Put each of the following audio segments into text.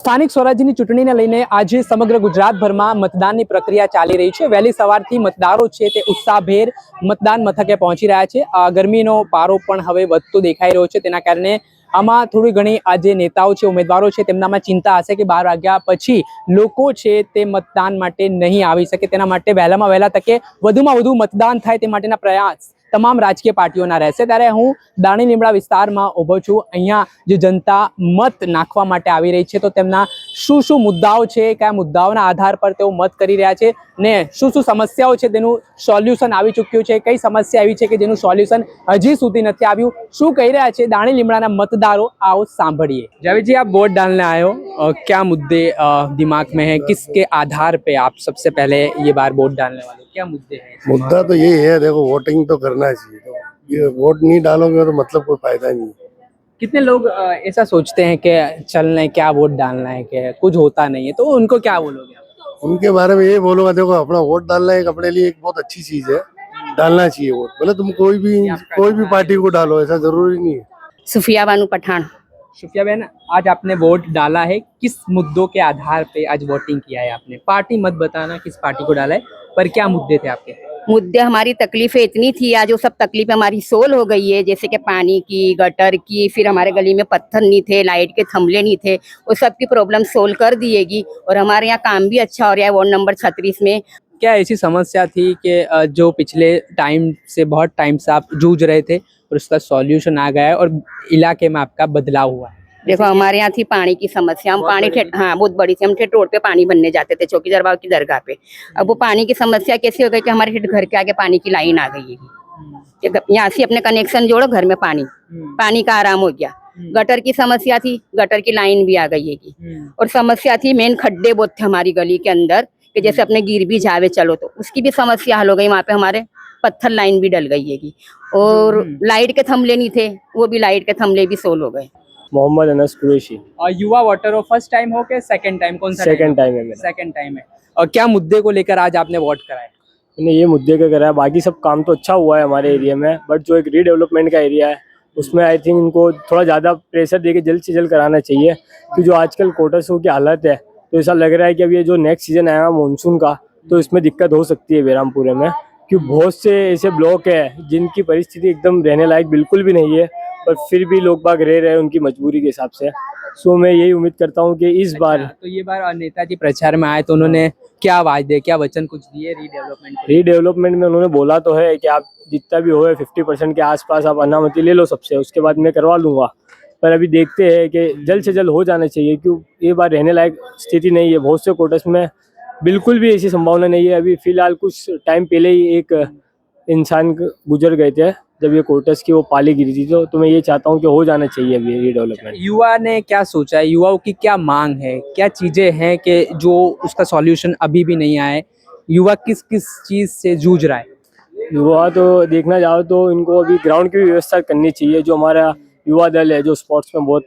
સ્થાનિક સ્વરાજ્યની ચૂંટણીને લઈને આજે સમગ્ર ગુજરાતભરમાં મતદાનની પ્રક્રિયા ચાલી રહી છે। વહેલી સવારથી મતદારો છે તે ઉત્સાહભેર મતદાન મથકે પહોંચી રહ્યા છે। ગરમીનો પારો પણ હવે વધતો દેખાઈ રહ્યો છે, તેના કારણે આમાં થોડી ઘણી આ જે નેતાઓ છે, ઉમેદવારો છે, તેમનામાં ચિંતા હશે કે 12 વાગ્યા પછી લોકો છે તે મતદાન માટે નહીં આવી શકે। તેના માટે વહેલામાં વહેલા તકે વધુમાં વધુ મતદાન થાય તે માટેના પ્રયાસ તમામ રાજકીય પાર્ટીઓના રહેશે। ત્યારે હું દાણી લીમડા વિસ્તારમાં ઊભો છું। અહીંયા જે જનતા મત નાખવા માટે આવી રહી છે તો તેમના શું મુદ્દાઓ છે, કયા મુદ્દાઓના આધાર પર તેઓ મત કરી રહ્યા છે ને શું સમસ્યાઓ છે તેનું સોલ્યુશન આવી ચૂક્યું છે, કઈ સમસ્યા એવી છે કે જેનું સોલ્યુશન હજી સુધી નથી આવ્યું, શું કહી રહ્યા છે दाणी લીમડાના मतदारों, आओ सांभळिए। जावेद जी, आप वोट डालने आए हो, क्या मुद्दे दिमाग में है, किसके आधार पे आप सबसे पहले ये बार वोट डालने वाले, क्या मुद्दे हैं? मुद्दा तो यही है, देखो वोटिंग तो करना चाहिए, तो ये वोट नहीं डालोगे तो मतलब कोई फायदा नहीं है। कितने लोग ऐसा सोचते हैं कि चलने क्या वोट डालना है, कि कुछ होता नहीं है, तो उनको क्या बोलोगे? उनके बारे में ये बोलूंगा, देखो अपना वोट डालना एक अपने लिए एक बहुत अच्छी चीज है, डालना चाहिए वोट। भले तुम कोई भी पार्टी को डालो, ऐसा जरूरी नहीं है। सुफिया बानू पठान। सुफिया बहन, आज आपने वोट डाला है, किस मुद्दों के आधार पे आज वोटिंग किया है आपने? पार्टी मत बताना किस पार्टी को डाला है, पर क्या मुद्दे थे आपके? मुद्दे हमारी तकलीफें इतनी थी, आज वो सब तकलीफें हमारी सोल्व हो गई है। जैसे कि पानी की, गटर की, फिर हमारे गली में पत्थर नहीं थे, लाइट के थमले नहीं थे, वो सब की प्रॉब्लम सोल्व कर दिएगी। और हमारे यहाँ काम भी अच्छा हो रहा है वार्ड नंबर 36 में। क्या ऐसी समस्या थी कि जो पिछले टाइम से बहुत टाइम से आप जूझ रहे थे और उसका सॉल्यूशन आ गया है और इलाके में आपका बदलाव हुआ है? देखो हमारे यहाँ थी पानी की समस्या, हम पानी बहुत बड़ी थी, हम रोड पे पानी भरने जाते थे चौकी दरबार की दरगाह पे। अब वो पानी की समस्या कैसे हो गई कि हमारे घर के आगे पानी की लाइन आ गई है, यहाँ से अपने कनेक्शन जोड़ो, घर में पानी का आराम हो गया। गटर की समस्या थी, गटर की लाइन भी आ गई है। और समस्या थी मेन खड्डे बहुत थे हमारी गली के अंदर, कि जैसे अपने गिर भी जावे चलो तो उसकी भी समस्या हल हो गई। वहाँ पे हमारे पत्थर लाइन भी डल गई है। और लाइट के थमले नहीं थे, वो भी लाइट के थमले भी सोल्व हो गए। मोहम्मद अनस कुरैशी। और युवा वोटर हो, फर्स्ट टाइम हो के सेकंड टाइम? कौन सा? सेकंड टाइम है मेरा। सेकंड टाइम है। और क्या मुद्दे को लेकर आज आपने वोट कराया? मैंने ये मुद्दे का कराया, बाकी सब काम तो अच्छा हुआ है हमारे एरिया में, बट जो एक रीडेवलपमेंट का एरिया है उसमें आई थिंक इनको थोड़ा ज़्यादा प्रेशर देके जल्द से जल्द कराना चाहिए। कि जो आजकल कोटसों की हालत है, तो ऐसा लग रहा है कि अब ये जो नेक्स्ट सीजन आएगा मानसून का, तो इसमें दिक्कत हो सकती है बेरामपुरे में, क्योंकि बहुत से ऐसे ब्लॉक है जिनकी परिस्थिति एकदम रहने लायक बिल्कुल भी नहीं है, पर फिर भी लोग बाग रह रहे हैं उनकी मजबूरी के हिसाब से। सो मैं यही उम्मीद करता हूँ कि इस बार तो ये बार नेताजी प्रचार में आए तो उन्होंने क्या वादे, क्या वचन कुछ दिए रीडेवलपमेंट में? उन्होंने बोला तो है कि आप जितना भी हो 50% के आसपास आप अनामति ले लो सबसे, उसके बाद मैं करवा लूँगा। पर अभी देखते हैं कि जल्द से जल्द हो जाना चाहिए, क्यों ये बार रहने लायक स्थिति नहीं है। बहुत से कोटस में बिल्कुल भी ऐसी संभावना नहीं है। अभी फिलहाल कुछ टाइम पहले ही एक इंसान गुजर गए थे जब ये कोटस की वो पाली गिरी थी, तो मैं ये चाहता हूँ कि हो जाना चाहिए अभी रीडेवलपमेंट। युवा ने क्या सोचा है, युवाओं की क्या मांग है, क्या चीजें हैं कि जो उसका सॉल्यूशन अभी भी नहीं आया है? युवा किस किस चीज से जूझ रहा है? युवा तो देखना जाओ तो इनको अभी ग्राउंड की भी व्यवस्था करनी चाहिए। जो हमारा युवा दल है जो स्पोर्ट्स में बहुत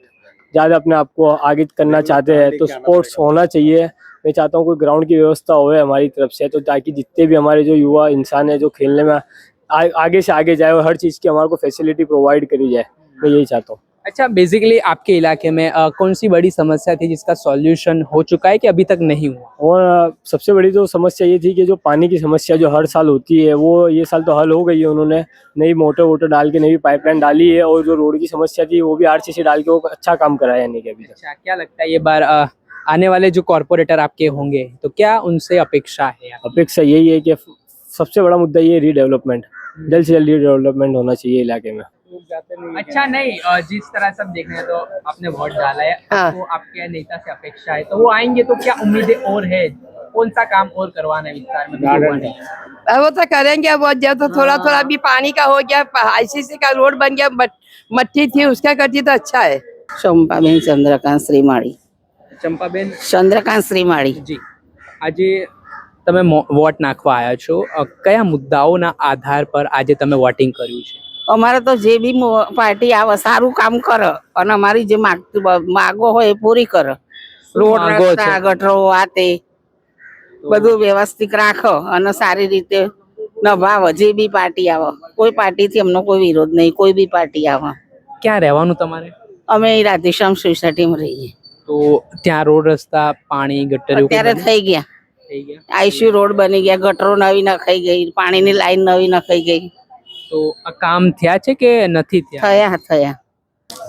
ज़्यादा अपने आप को आगे करना चाहते हैं, तो स्पोर्ट्स होना चाहिए। मैं चाहता हूँ कोई ग्राउंड की व्यवस्था हो हमारी तरफ से, तो ताकि जितने भी हमारे जो युवा इंसान है जो खेलने में आगे से आगे जाए और हर चीज़ की हमारे को फैसिलिटी प्रोवाइड करी जाए, मैं यही चाहता हूँ। अच्छा, बेसिकली आपके इलाके में कौन सी बड़ी समस्या थी जिसका सॉल्यूशन हो चुका है कि अभी तक नहीं हुआ? और सबसे बड़ी तो समस्या ये थी कि जो पानी की समस्या जो हर साल होती है, वो ये साल तो हल हो गई है। उन्होंने नई मोटर डाल के नई पाइपलाइन डाली है, और जो रोड की समस्या थी वो भी RCC डाल के वो अच्छा काम कराया यानी कि अभी तक। अच्छा, क्या लगता है ये बार आने वाले जो कॉर्पोरेटर आपके होंगे तो क्या उनसे अपेक्षा है? अपेक्षा यही है कि सबसे बड़ा मुद्दा ये रीडेवलपमेंट, जल्द से जल्द रीडेवलपमेंट होना चाहिए इलाके में। अच्छा, नहीं जिस तरह सब देख रहे हैं तो आपने वोट डाला है, आपको आपके नेता से अपेक्षा है, तो वो आएंगे तो क्या उम्मीदें और है, कौन सा काम और करवाना है विस्तार में? वो तो करेंगे, अब जब तो थोड़ा थोड़ा भी पानी का हो गया, ICC का रोड बन गया, मट्टी थी उसका करती तो अच्छा है। चंपाबेन चंद्रकांत श्रीमाળી। चंपाबेन चंद्रकांत श्रीमाળી जी, આજે તમે વોટ નાખવા આવ્યા છો, કયા મુદ્દાઓના આધાર પર આજે તમે વોટિંગ કર્યું છે? અમારે તો જે બી પાર્ટી આવે સારું કામ કરે અને અમારી જે માગો હોય એ પૂરી કરે। રોડ રસ્તા ગટરો આ તે બધું વ્યવસ્થિત રાખો અને સારી રીતે નભાવે। જે બી પાર્ટી આવે, કોઈ પાર્ટીથી અમને કોઈ વિરોધ નહીં, કોઈ બી પાર્ટી આવે। ક્યાં રહેવાનું તમારે? અમે રાધેશ્યામ સોસાયટીમાં રહીએ। તો ત્યાં રોડ રસ્તા પાણી ગટર એવું કંઈ અત્યારે બને? થઈ ગયા થઈ ગયા આઈસીયુ રોડ બની ગયા ગટરો નવી નખાઈ ગઈ પાણીની લાઈન નવી નખાઈ ગઈ તો આ કામ થયા છે કે નથી થયા થયા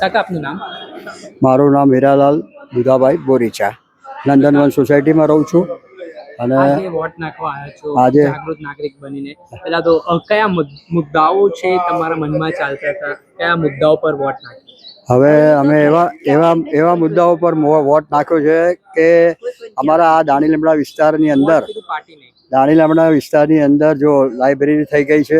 કાકા આપનું નામ? મારું નામ હીરાલાલ દુધાભાઈ બોરીચા નંદનવન સોસાયટીમાં રહું છું અને આજે વોટ નાખવા આવ્યા છો આજે- જાગૃત નાગરિક બનીને પહેલા તો કયા મુદ્દાઓ છે તમારા મનમાં ચાલતા હતા, કયા મુદ્દાઓ પર વોટ નાખ્યો? હવે અમે એવા મુદ્દાઓ પર વોટ નાખ્યો છે કે અમારા આ દાણી લીમડા વિસ્તારની અંદર પાર્ટી નહીં. દાણી લીમડા વિસ્તારની અંદર જો લાઇબ્રેરી થઈ ગઈ છે,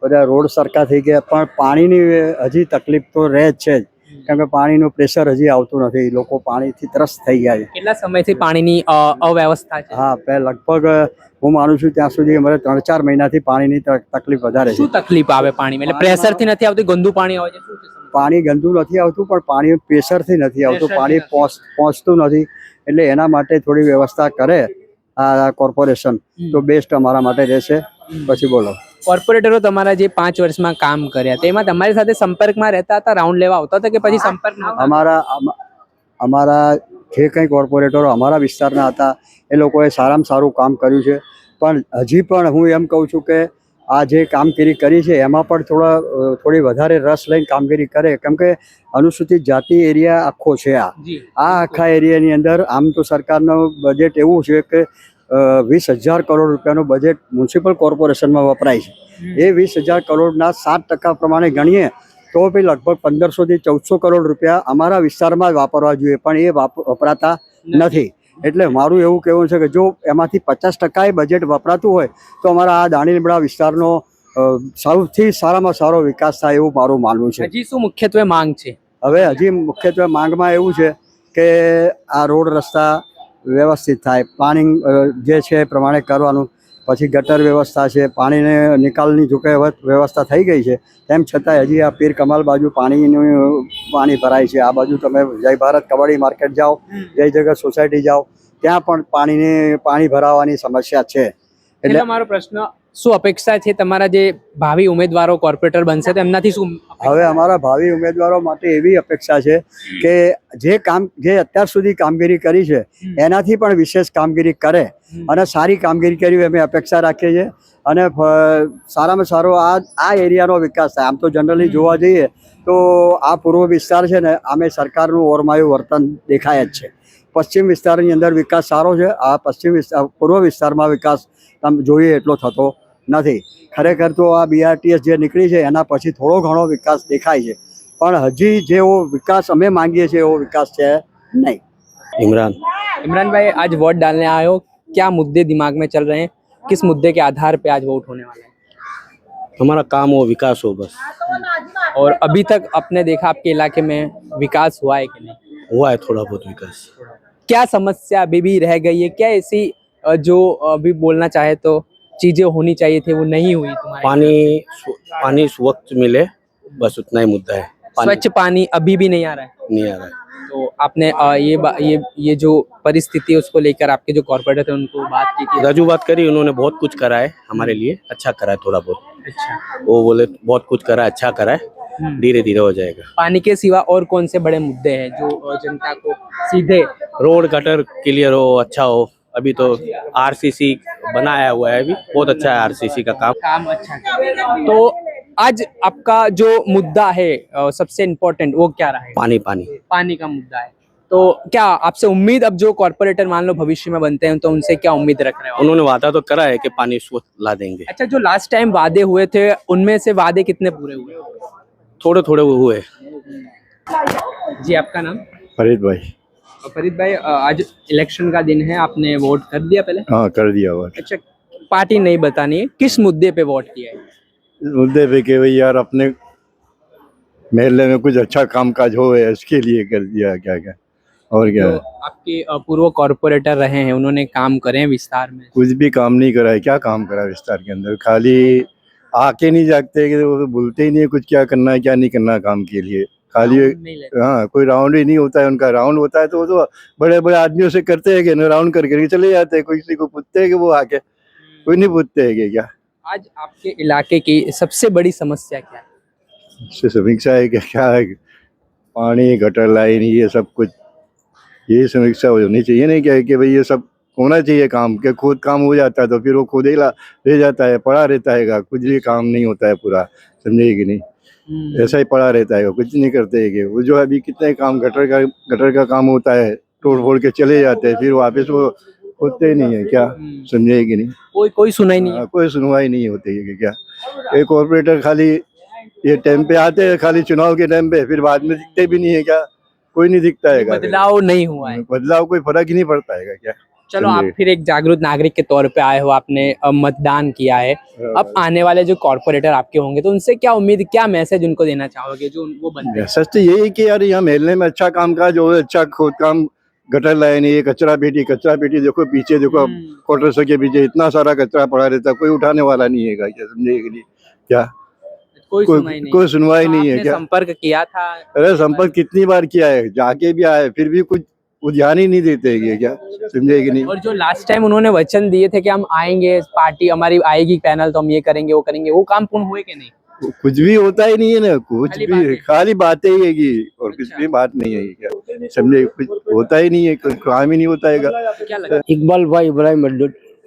બધા રોડ સરખા થઈ ગયા, પણ પાણીની હજી તકલીફ તો રહે જ છે જ કેમ કે પાણીનું પ્રેશર હજી આવતું નથી, લોકો પાણીથી ત્રસ્ત થઈ ગયા છે. કેટલા સમયથી પાણીની અવ્યવસ્થા છે? હા, લગભગ હું માનું છું ત્યાં સુધી અમારે 3-4 મહિનાથી પાણીની તકલીફ વધારે છે. શું તકલીફ આવે પાણીમાં? એટલે પ્રેશરથી નથી આવતી, ગંદુ પાણી આવે છે, શું છે સમસ્યા? પાણી ગંદુ નથી આવતું પણ પાણી પ્રેશરથી નથી આવતું, પાણી પહોંચતું નથી. એટલે એના માટે થોડી વ્યવસ્થા કરે આ કોર્પોરેશન તો બેસ્ટ અમારા માટે રહેશે. પછી બોલો. કોર્પોરેટરો તમારા જે 5 વર્ષમાં કામ કર્યા તેમાં તમારી સાથે સંપર્કમાં રહેતા હતા, રાઉન્ડ લેવા આવતા હતા કે પછી સંપર્ક નહોતા? અમારા જે કંઈ કોર્પોરેટરો અમારા વિસ્તારના હતા એ લોકોએ સારામાં સારું કામ કર્યું છે, પણ હજી પણ હું એમ કહું છું કે આ જે કામગીરી કરી છે એમાં પણ થોડી વધારે રસ લઈને કામગીરી કરે, કેમ કે અનુસૂચિત જાતિ એરિયા આખો છે. આ આખા એરિયાની અંદર આમ તો સરકારનું બજેટ એવું છે કે 20,000 કરોડ રૂપિયાનું બજેટ મ્યુનિસિપલ કોર્પોરેશનમાં વપરાય છે. એ 20,000 કરોડના 7% પ્રમાણે ગણીએ તો ભાઈ લગભગ 1,500 થી 1,400 કરોડ રૂપિયા અમારા વિસ્તારમાં જ વાપરવા જોઈએ, પણ એ વપરાતા નથી. એટલે મારું એવું કહેવું છે કે જો એમાંથી 50% બજેટ વપરાતું હોય તો અમારા આ દાણી લીમડા વિસ્તારનો સૌથી સારામાં સારો વિકાસ થાય એવું મારું માનવું છે. હજી શું મુખ્યત્વે માંગ છે? હવે હજી મુખ્યત્વે માંગમાં એવું છે કે આ રોડ રસ્તા વ્યવસ્થિત થાય, પ્લાનિંગ જે છે એ પ્રમાણે કરવાનું, પછી ગટર વ્યવસ્થા છે, પાણીને નિકાલની જો કે વ્યવસ્થા થઈ ગઈ છે તેમ છતાં હજી આ પીર કમાલ બાજુ પાણી ભરાય છે. આ બાજુ તમે જય ભારત કબડ્ડી માર્કેટ જાઓ, જય જગત સોસાયટી જાઓ, ત્યાં પણ પાણી ભરાવાની સમસ્યા છે. એટલે મારો પ્રશ્ન, શું અપેક્ષા છે તમારા જે ભાવિ ઉમેદવારો કોર્પોરેટર બનશે તેમનાથી? શું હવે અમારા ભાવિ ઉમેદવારો માટે એવી અપેક્ષા છે કે જે અત્યાર સુધી કામગીરી કરી છે એનાથી પણ વિશેષ કામગીરી કરે અને સારી કામગીરી કરી અમે અપેક્ષા રાખીએ છીએ. અને સારામાં સારો આ એરિયાનો વિકાસ થાય. આમ તો જનરલી જોવા જઈએ તો આ પૂર્વ વિસ્તાર છે ને આમે સરકારનું ઓરમાયું વર્તન દેખાય જ છે. પશ્ચિમ વિસ્તારની અંદર વિકાસ સારો છે, આ પૂર્વ વિસ્તારમાં વિકાસ તમે જોઈએ એટલો થતો નથી. ખરેખર તો આ BRTS જે નીકળી છે એના પછી થોડો ઘણો વિકાસ દેખાય છે, પણ હજી જેવો વિકાસ અમે માંગીએ છીએ એવો વિકાસ છે नहीं। इमरान भाई, आज वोट डालने आए हो, क्या मुद्दे दिमाग में चल रहे हैं, किस मुद्दे के आधार पे आज वोट होने वाला है? हमारा काम हो, विकास हो बस। और अभी तक आपने देखा आपके इलाके में विकास हुआ है कि नहीं? हुआ है थोड़ा बहुत विकास। क्या समस्या अभी भी रह गई है? क्या ऐसी जो अभी बोलना चाहे तो चीजें होनी चाहिए थी वो नहीं हुई तुम्हारे? पानी वक्त मिले, बस उतना ही मुद्दा है। स्वच्छ पानी अभी भी नहीं आ रहा है? नहीं आ रहा है। तो आपने ये जो परिस्थिति है उसको लेकर आपके जो कॉर्पोरेटर थे उनको बात की थी? रजूआत करी, उन्होंने बहुत कुछ करा है हमारे लिए, अच्छा करा है थोड़ा बहुत। अच्छा, वो बोले बहुत कुछ करा है, अच्छा करा है, धीरे धीरे हो जाएगा। पानी के सिवा और कौन से बड़े मुद्दे हैं जो जनता को सीधे? रोड गटर क्लियर हो, अच्छा हो। अभी तो RCC बनाया हुआ है, अभी बहुत अच्छा है RCC का काम अच्छा है। तो आज आपका जो मुद्दा है सबसे इम्पोर्टेंट वो क्या रहा है? पानी का मुद्दा है। तो क्या आपसे उम्मीद, अब जो कॉर्पोरेटर मान लो भविष्य में बनते हैं तो उनसे क्या उम्मीद रख रहे हो? उन्होंने वादा तो करा है कि पानी स्वच्छ ला देंगे। अच्छा, जो लास्ट टाइम वादे हुए थे उनमें से वादे कितने पूरे हुए? थोड़े थोड़े हुए। जी, आपका नाम? फरीद भाई। फरीद भाई, आज इलेक्शन का दिन है, आपने वोट कर दिया पहले? हाँ, कर दिया वोट। अच्छा, पार्टी नहीं बतानी है, किस मुद्दे पे वोट किया है? इस मुद्दे पे कि भाई यार अपने महल्ले में कुछ अच्छा कामकाज हो इसके लिए कर दिया। क्या क्या और क्या जो आपके पूर्व कॉर्पोरेटर रहे हैं उन्होंने काम करे हैं विस्तार में? कुछ भी काम नहीं करा है। क्या काम करा विस्तार के अंदर? खाली आके नहीं जागते कि वो बोलते ही नहीं है कुछ क्या करना है क्या नहीं करना काम के लिए। खाली नहीं लेते। हाँ, कोई राउंड ही नहीं होता है उनका। राउंड होता है तो वो तो बड़े बड़े आदमियों से करते हैं कि ना, राउंड करके चले जाते हैं। कोई किसी को पूछते हैं कि वो आके, कोई नहीं पूछते है कि क्या। आज आपके इलाके की सबसे बड़ी समस्या क्या है? इससे समीक्षा है कि क्या है, पानी, गटर लाइन, ये सब कुछ, ये समीक्षा होनी चाहिए, नहीं क्या है कि भाई ये सब होना चाहिए काम, कि खुद काम हो जाता है तो फिर वो खुद ही रह जाता है, पड़ा रहता है, कुछ भी काम नहीं होता है पूरा, समझे कि नहीं। ऐसा ही पड़ा रहता है, कुछ नहीं करते है कि वो जो अभी कितने काम गटर का काम होता है, तोड़ फोड़ के चले जाते हैं, फिर वापस वो होते ही नहीं है क्या, समझे कि नहीं। कोई सुनाई नहीं है। कोई सुनवाई नहीं होती है कि क्या। एक कॉर्पोरेटर खाली ये टाइम पे आते हैं, खाली चुनाव के टाइम पे, फिर बाद में दिखते भी नहीं है क्या, कोई नहीं दिखता है। बदलाव नहीं हुआ है। बदलाव कोई फर्क ही नहीं पड़ता है क्या। चलो, आप फिर एक जागरूक नागरिक के तौर पे आए हो, आपने मतदान किया है। अब आने वाले जो कॉर्पोरेटर आपके होंगे तो उनसे क्या उम्मीद, क्या मैसेज उनको देना चाहोगे जो वो बनते हैं? सच तो यही कि यार यहाँ मेलने में अच्छा काम काज हो, अच्छा खोद काम, गटर लाइन, ये कचरा पेटी देखो, पीछे देखो, क्वार्टर्स के पीछे इतना सारा कचरा पड़ा रहता, कोई उठाने वाला नहीं है क्या, समझे कि नहीं क्या। कोई सुनवाई नहीं है क्या। संपर्क किया था? अरे संपर्क कितनी बार किया है, जाके भी आए, फिर भी कुछ वो ध्यान ही नहीं देते है क्या, समझे कि नहीं। और जो लास्ट टाइम उन्होंने वचन दिए थे कि हम आएंगे, पार्टी हमारी आएगी पैनल, तो हम ये करेंगे वो करेंगे, वो काम पूर्ण हुए कि नहीं? कुछ भी होता ही नहीं है ना, कुछ भी खाली बातें ही है कि, और कुछ भी बात नहीं है क्या, समझे। कुछ होता ही नहीं है, कुछ काम ही नहीं होता है। क्या लगा? इकबाल भाई इब्राहिम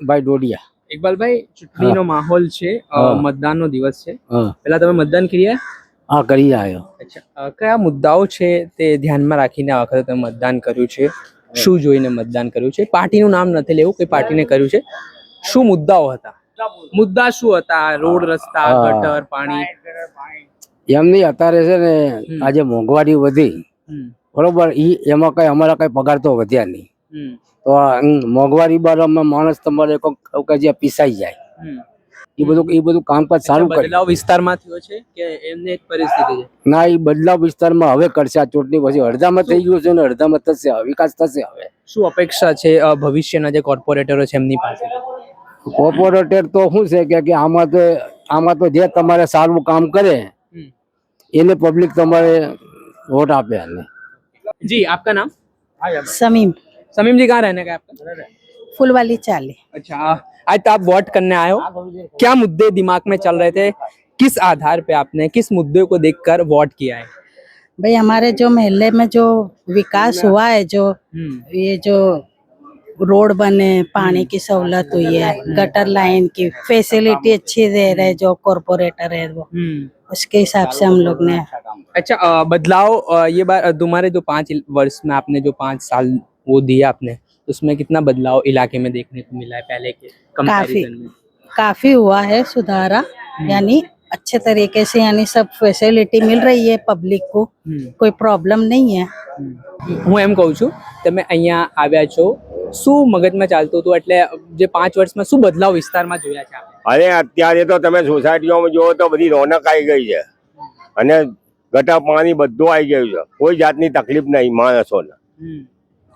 भाई डोडिया। ઇકબાલભાઈ, ચૂંટણીનો માહોલ છે, મતદાનનો દિવસ છે, હા, પહેલા તમે મતદાન કર્યા? હા કરી આવ્યો। અચ્છા, કયા મુદ્દાઓ છે તે ધ્યાનમાં રાખીને આ વખતે તમે મતદાન કર્યું છે? શું જોઈને મતદાન કર્યું છે? પાર્ટીનું નામ નથી લેવું, કોઈ પાર્ટીને કર્યું છે? શું મુદ્દાઓ હતા? મુદ્દા શું હતા? રોડ, રસ્તા, ગટર, પાણી? એમ નહીં, અત્યારે છે ને આજે મોંઘવારી વધી, બરોબર, એમાં કઈ અમારા કઈ પગાર તો વધ્યા નહીં, તો મોંઘવારી બારમાં માણસ તમારે જ્યાં પીસાઈ જાય, એ બધું કામકાજ સારું કરે। બદલાવ વિસ્તારમાં થયો છે કે એમને એક પરિસ્થિતિ છે? ના, એ બદલાવ વિસ્તારમાં હવે કરશે, આ ચૂંટણી પછી અડધામાં થઈ ગયું છે ને અડધામાં થશે, વિકાસ થશે। હવે શું અપેક્ષા છે ભવિષ્યના જે કોર્પોરેટરો છે એમની પાસે? કોર્પોરેટર તો શું છે કે આમાં તો જે તમારે સારું કામ કરે એને પબ્લિક તમારે वोट आपे आने। जी, आपका नाम? समीम, समीम जी, कहाँ रहने का आपका? फुल वाली चाली। अच्छा, आज तो आप वोट करने आए हो, क्या मुद्दे दिमाग में चल रहे थे, किस आधार पे आपने, किस मुद्दे को देखकर वोट किया है? भाई हमारे जो मोहल्ले में जो विकास हुआ है, जो ये जो रोड बने, पानी की सहूलत हुई है, गटर लाइन की फैसिलिटी अच्छी दे रहे जो कॉर्पोरेटर है वो, उसके हिसाब से हम लोग ने। अच्छा, बदलाव ये बार तुम्हारे जो 5 वर्ष में आपने जो 5 साल वो दिया आपने, उसमें कितना बदलाव इलाके में देखने को मिला है पहले के कंपैरिजन में? काफी हुआ है सुधारा, यानी अच्छे तरीके से, यानी सब फैसिलिटी मिल रही है पब्लिक को, कोई प्रॉब्लम नहीं है। હું એમ કહું છું, તમે અહીંયા આવ્યા છો, શું મગજમાં ચાલતું હતું, એટલે જે 5 વર્ષમાં શું બદલાવ વિસ્તારમાં જોયા છે આપણે? અરે અત્યારે તો તમે સોસાયટીઓમાં જુઓ તો બધી રોનક આવી ગઈ છે અને ગટર પાણી બધું આવી ગયું છે, કોઈ જાતની તકલીફ નહીં માણસોને।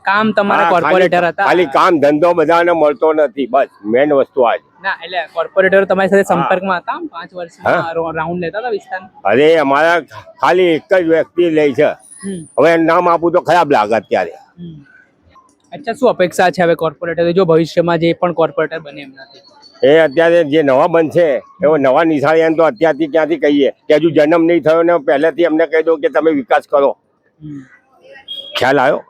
કામ તમારા કોર્પોરેટર હતા? ખાલી કામ ધંધો બધાને મળતો નથી, બસ મેન વસ્તુ આ છે। ના, એટલે કોર્પોરેટર તમારી સાથે સંપર્કમાં હતા 5 વર્ષમાં, રાઉન્ડ લેતા હતા વિસ્તારમાં? અરે અમારા ખાલી એક જ વ્યક્તિ લે છે, હવે નામ આપું તો ખરાબ લાગે અત્યારે। અચ્છા, શું અપેક્ષા છે હવે કોર્પોરેટર, જો ભવિષ્યમાં જે પણ કોર્પોરેટર બને એમનાથી? એ અત્યારે જે નવા બનશે એવો નવા નિશાળિયાને તો અત્યારથી ક્યાંથી કહીએ કે હજુ જન્મ નહીં થયો ને પહેલેથી અમને કહી દો કે તમે વિકાસ કરો, ખ્યાલ આવ્યો?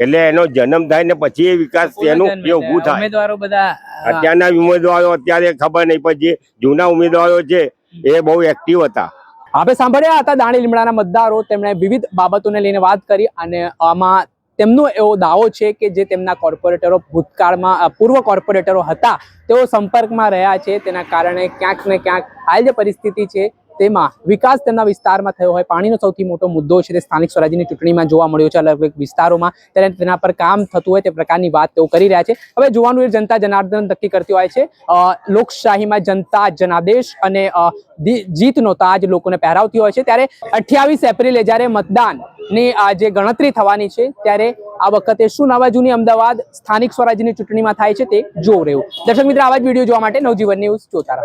એટલે એનો જન્મ થાય ને પછી એ વિકાસ એનું એ ઊભું થાય। ઉમેદવારો બધા અત્યારના ઉમેદવારો અત્યારે ખબર નહીં, પણ જે જૂના ઉમેદવારો છે એ બહુ એક્ટિવ હતા। આપણે સાંભળ્યા હતા દાણી લીમડાના મતદારો, તેમણે વિવિધ બાબતોને લઈને વાત કરી અને આમાં તેમનો એવો દાવો છે કે જે તેમના કોર્પોરેટરો ભૂતકાળમાં પૂર્વ કોર્પોરેટરો હતા તેઓ સંપર્કમાં રહ્યા છે, તેના કારણે ક્યાંક ને ક્યાંક હાલ જે પરિસ્થિતિ છે તેમાં વિકાસ તેમના વિસ્તારમાં થયો હોય। પાણીનો સૌથી મોટો મુદ્દો છે તે સ્થાનિક સ્વરાજ્યની ચૂંટણીમાં જોવા મળ્યો છે અલગ અલગ વિસ્તારોમાં, ત્યારે તેના પર કામ થતું હોય તે પ્રકારની વાત તેઓ કરી રહ્યા છે। હવે જોવાનું એ જનતા જનાર્દન નક્કી કરતી હોય છે। લોકશાહીમાં જનતા જનાદેશ અને જીતનો તાજ લોકોને પહેરાવતી હોય છે, ત્યારે 28 એપ્રિલે જ્યારે મતદાનની જે ગણતરી થવાની છે ત્યારે આ વખતે શું નવા જૂની અમદાવાદ સ્થાનિક સ્વરાજ્યની ચૂંટણીમાં થાય છે તે જોવું રહ્યું। દર્શક મિત્રો, આવા જ વિડીયો જોવા માટે નવજીવન ન્યૂઝ જોતા રહો।